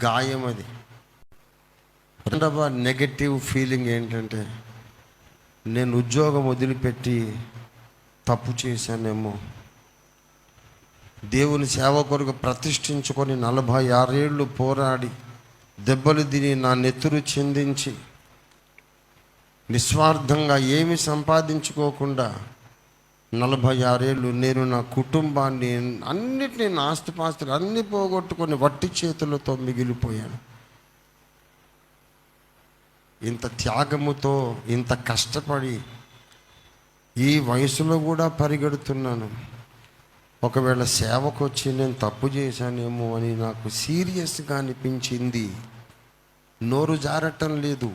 గాయం అది. రెండవ నెగటివ్ ఫీలింగ్ ఏంటంటే, నేను ఉద్యోగం వదిలిపెట్టి తప్పు చేశానేమో, దేవుని సేవ కొరకు ప్రతిష్ఠించుకొని 46 ఏళ్ళు పోరాడి దెబ్బలు తిని నా నెత్తురు చిందించి నిస్వార్థంగా ఏమి సంపాదించుకోకుండా 46 ఏళ్ళు నేను నా కుటుంబాన్ని అన్నిటినీ, నా ఆస్తిపాస్తులు అన్నీ పోగొట్టుకొని వట్టి చేతులతో మిగిలిపోయాను. ఇంత త్యాగముతో, ఇంత కష్టపడి ఈ వయసులో కూడా పరిగెడుతున్నాను. ఒకవేళ సేవకు వచ్చి నేను తప్పు చేశానేమో అని నాకు సీరియస్గా అనిపించింది. నోరు జారటం లేదు,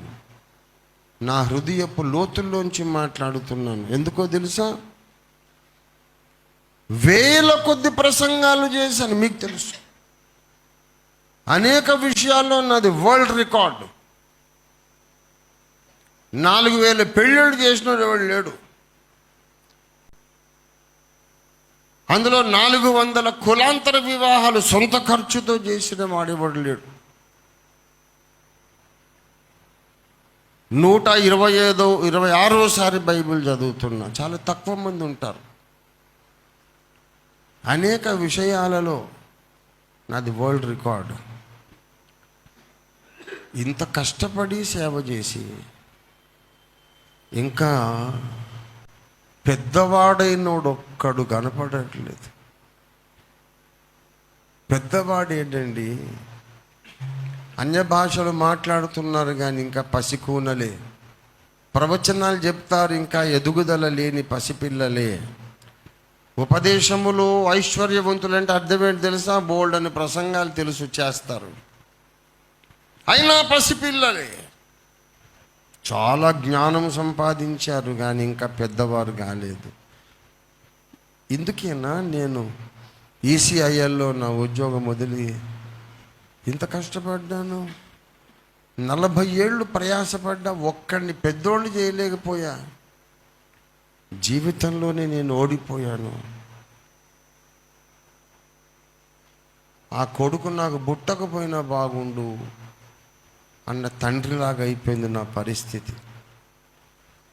నా హృదయపు లోతుల్లోంచి మాట్లాడుతున్నాను. ఎందుకో తెలుసా? వేల కొద్ది ప్రసంగాలు చేశాను, మీకు తెలుసు. అనేక విషయాల్లో నాది వరల్డ్ రికార్డు. 4000 పెళ్ళిళ్ళు చేసిన ఎవడు లేడు. అందులో 400 కులాంతర వివాహాలు సొంత ఖర్చుతో చేసిన వాడేవాడు లేడు. 126 బైబిల్ చదువుతున్నా, చాలా తక్కువ మంది ఉంటారు. అనేక విషయాలలో నాది వరల్డ్ రికార్డు. ఇంత కష్టపడి సేవ చేసి ఇంకా పెద్దవాడైనోడు ఒక్కడు కనపడట్లేదు. పెద్దవాడు ఏంటండి, అన్య భాషలు మాట్లాడుతున్నారు కానీ ఇంకా పసికూనలే. ప్రవచనాలు చెప్తారు, ఇంకా ఎదుగుదల లేని పసిపిల్లలే. ఉపదేశములు ఐశ్వర్యవంతులంటే అర్థం ఏంటి తెలుసా? బోల్డ్ అని ప్రసంగాలు తెలుసు, చేస్తారు, అయినా పసిపిల్లలే. చాలా జ్ఞానం సంపాదించారు కానీ ఇంకా పెద్దవారు కాలేదు. ఇందుకేనా నేను ఈసీఐఎల్లో నా ఉద్యోగం వదిలి ఇంత కష్టపడ్డాను? 40 ఏళ్ళు ప్రయాసపడ్డా, ఒక్కడిని పెద్దోళ్ళు చేయలేకపోయా. జీవితంలోనే నేను ఓడిపోయాను. ఆ కొడుకు నాకు పుట్టకపోయినా బాగుండు అన్న తండ్రిలాగా అయిపోయింది నా పరిస్థితి.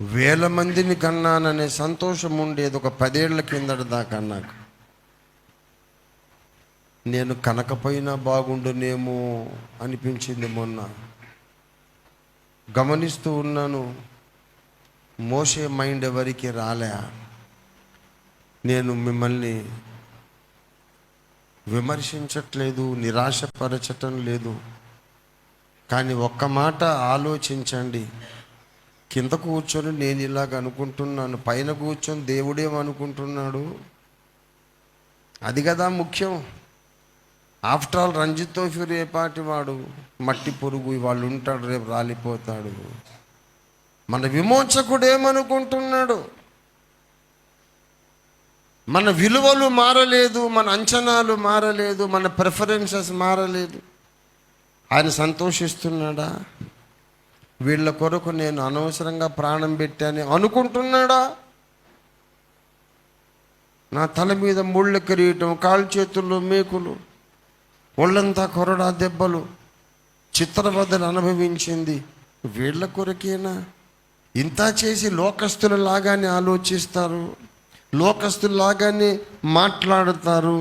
1000 మందిని కన్నాననే సంతోషం ఉండేది ఒక 10 ఏళ్ల కిందట దాకా. నాకు నేను కనకపోయినా బాగుండునేమో అనిపించింది. మొన్న గమనిస్తూ ఉన్నాను, మోసే మైండ్ ఎవరికి రాలే. నేను మిమ్మల్ని విమర్శించట్లేదు, నిరాశపరచటం లేదు, కానీ ఒక్క మాట ఆలోచించండి. కింద కూర్చొని నేను ఇలాగ అనుకుంటున్నాను, పైన కూర్చొని దేవుడేమనుకుంటున్నాడు? అది కదా ముఖ్యం. ఆఫ్టర్ ఆల్ రంజిత్ తోఫీ రేపాటి వాడు, మట్టి పురుగు, వాళ్ళు ఉంటాడు, రేపు రాలిపోతాడు. మన విమోచకుడు ఏమనుకుంటున్నాడు? మన విలువలు మారలేదు, మన అంచనాలు మారలేదు, మన ప్రిఫరెన్సెస్ మారలేదు. ఆయన సంతోషిస్తున్నాడా? వీళ్ళ కొరకు నేను అనవసరంగా ప్రాణం పెట్టాను అనుకుంటున్నాడా? నా తల మీద ముళ్ళ కిరీటం, కాలు చేతుల్లో మేకులు, ఒళ్ళంతా కొరడా దెబ్బలు, చిత్రవదలు అనుభవించింది వీళ్ళ కొరకేనా? ఇంత చేసి లోకస్తుల లాగానే ఆలోచిస్తారు, లోకస్తుల లాగానే మాట్లాడతారు.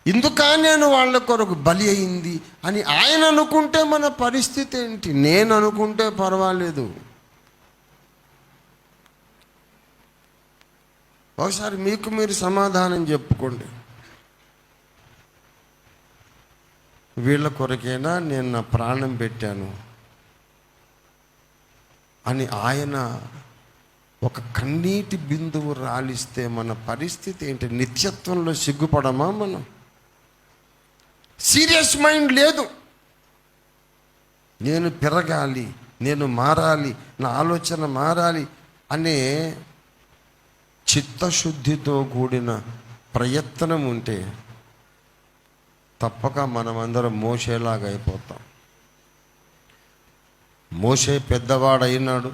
ఇందుకా నేను వాళ్ళ కొరకు బలి అయింది అని ఆయన అనుకుంటే మన పరిస్థితి ఏంటి? నేను అనుకుంటే పర్వాలేదు. ఒకసారి మీకు మీరు సమాధానం చెప్పుకోండి. వీళ్ళ కొరకేనా నేను నా ప్రాణం పెట్టాను అని ఆయన ఒక కన్నీటి బిందువు రాలిస్తే మన పరిస్థితి ఏంటి? నిత్యత్వంలో సిగ్గుపడమా మనం? సీరియస్ మైండ్ లేదు. నేను పెరగాలి, నేను మారాలి, నా ఆలోచన మారాలి అనే చిత్తశుద్ధితో కూడిన ప్రయత్నం ఉంటే తప్పక మనమందరం మోషేలాగా అయిపోతాం. మోషే పెద్దవాడైనాడు,